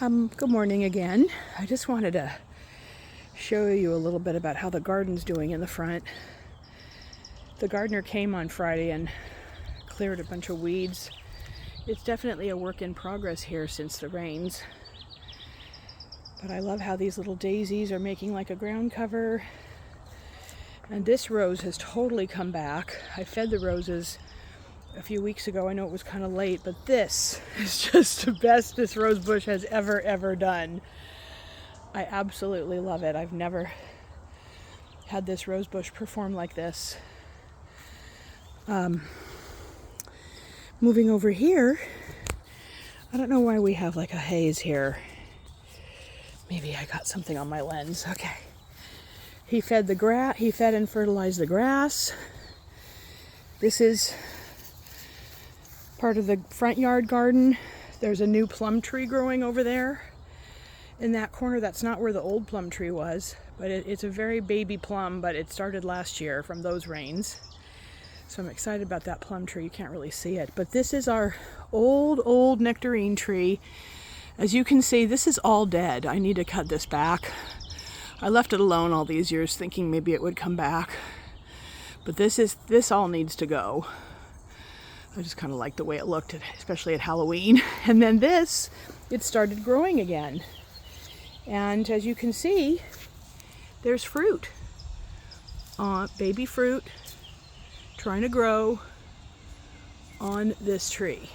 Good morning again. I just wanted to show you a little bit about how the garden's doing in the front. The gardener came on Friday and cleared a bunch of weeds. It's definitely a work in progress here since the rains. But I love how these little daisies are making like a ground cover. And this rose has totally come back. I fed the roses a few weeks ago. I know it was kind of late, but this is just the best this rose bush has ever done. I absolutely love it. I've never had this rose bush perform like this. Moving over here, I don't know why we have like a haze here. Maybe I got something on my lens. Okay. He fed and fertilized the grass. This is part of the front yard garden. There's a new plum tree growing over there in that corner. That's not where the old plum tree was, but it's a very baby plum, but it started last year from those rains. So I'm excited about that plum tree. You can't really see it, but this is our old nectarine tree. As you can see, this is all dead. I need to cut this back. I left it alone all these years thinking maybe it would come back, but this all needs to go. I just kind of like the way it looked, especially at Halloween. And then this, it started growing again. And as you can see, there's fruit. Baby fruit trying to grow on this tree.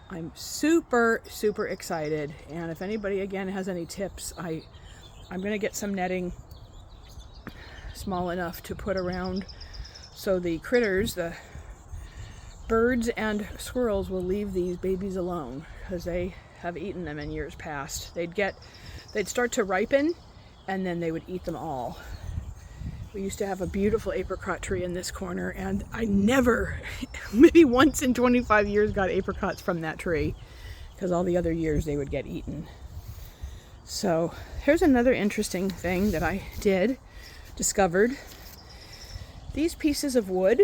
I'm super excited. And if anybody, again, has any tips, I'm going to get some netting small enough to put around so the critters, the birds and squirrels, will leave these babies alone, because they have eaten them in years past. They'd start to ripen and then they would eat them all. We used to have a beautiful apricot tree in this corner, and I never, maybe once in 25 years, got apricots from that tree, because all the other years they would get eaten. So here's another interesting thing that I discovered. These pieces of wood,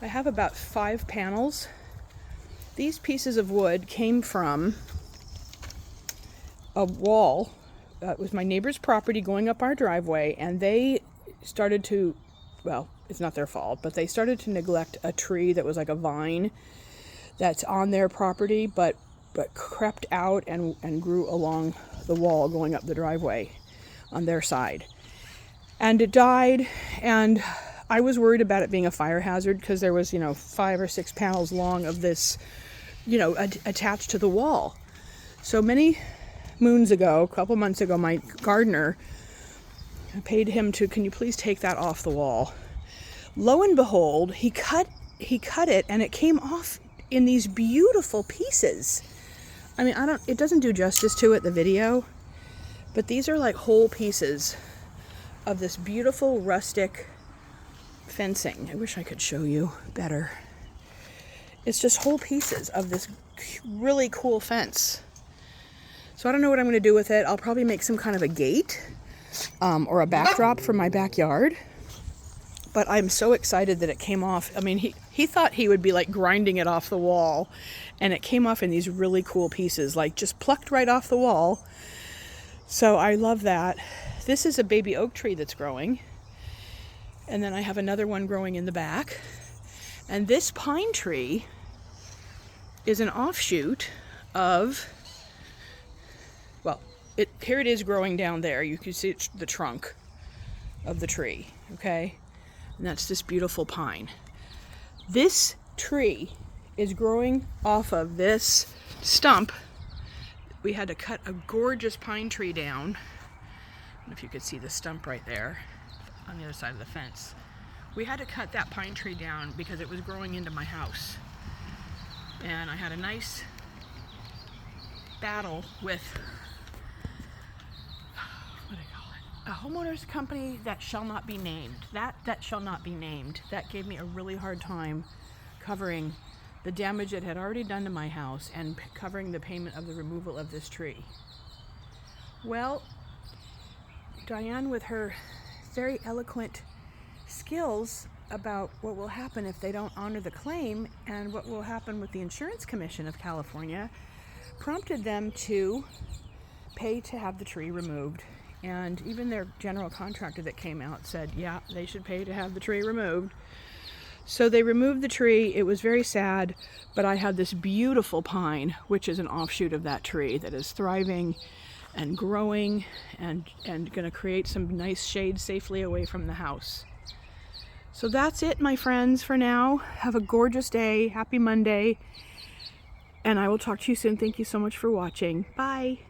I have about 5 panels. These pieces of wood came from a wall. It was my neighbor's property going up our driveway, and they started to, well, it's not their fault, but they started to neglect a tree that was like a vine that's on their property, but crept out and grew along the wall going up the driveway on their side. And it died, and I was worried about it being a fire hazard because there was, 5 or 6 panels long of this, attached to the wall. So many moons ago, a couple months ago, my gardener, I paid him to, can you please take that off the wall? Lo and behold, he cut it, and it came off in these beautiful pieces. I mean, it doesn't do justice to it, the video, but these are like whole pieces of this beautiful rustic fencing. I wish I could show you better. It's just whole pieces of this really cool fence. So I don't know what I'm going to do with it. I'll probably make some kind of a gate or a backdrop for my backyard. But I'm so excited that it came off. I mean, he thought he would be like grinding it off the wall, and it came off in these really cool pieces, like just plucked right off the wall. So I love that. This is a baby oak tree that's growing. And then I have another one growing in the back. And this pine tree is an offshoot of, well, here it is growing down there. You can see it's the trunk of the tree, okay? And that's this beautiful pine. This tree is growing off of this stump. We had to cut a gorgeous pine tree down. I don't know if you could see the stump right there on the other side of the fence. We had to cut that pine tree down because it was growing into my house. And I had a nice battle with, what do I call it? A homeowners company that shall not be named. That shall not be named. That gave me a really hard time covering the damage it had already done to my house and covering the payment of the removal of this tree. Well, Diane, with her very eloquent skills about what will happen if they don't honor the claim and what will happen with the Insurance Commission of California, prompted them to pay to have the tree removed. And even their general contractor that came out said, yeah, they should pay to have the tree removed. So they removed the tree. It was very sad, but I had this beautiful pine, which is an offshoot of that tree, that is thriving and growing and going to create some nice shade safely away from the house. So that's it, my friends, for now. Have a gorgeous day. Happy Monday. And I will talk to you soon. Thank you so much for watching. Bye.